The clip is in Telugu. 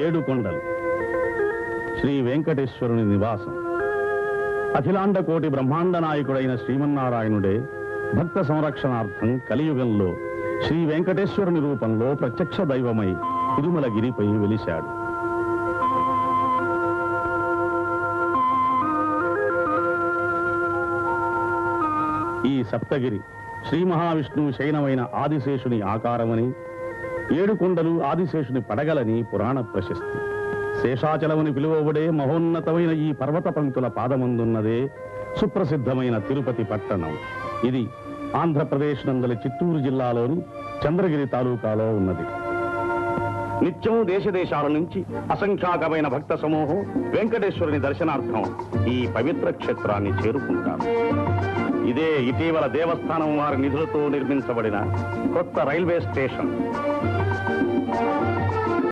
ఏడుకొండలు శ్రీ వెంకటేశ్వరుని నివాసం. అఖిలాండ కోటి బ్రహ్మాండ నాయకుడైన శ్రీమన్నారాయణుడే భక్త సంరక్షణార్థం కలియుగంలో శ్రీ వెంకటేశ్వరుని రూపంలో ప్రత్యక్ష దైవమై తిరుమలగిరిపై వెలిశాడు. ఈ సప్తగిరి శ్రీ మహావిష్ణువు శయనమైన ఆదిశేషుని ఆకారమని, ఏడుకొండలు ఆదిశేషుని పడగలని పురాణ ప్రశస్తి. శేషాచలముని పిలువబడే మహోన్నతమైన ఈ పర్వత పంక్తుల పాదమందున్నదే సుప్రసిద్ధమైన తిరుపతి పట్టణం. ఇది ఆంధ్రప్రదేశ్ నందలి చిత్తూరు జిల్లాలోని చంద్రగిరి తాలూకాలో ఉన్నది. నిత్యం దేశదేశాల నుంచి అసంఖ్యాకమైన భక్త సమూహం వెంకటేశ్వరుని దర్శనార్థం ఈ పవిత్ర క్షేత్రాన్ని చేరుకుంటారు. ఇదే ఇటీవల దేవస్థానం వారి నిధులతో నిర్మించబడిన కొత్త రైల్వే స్టేషన్.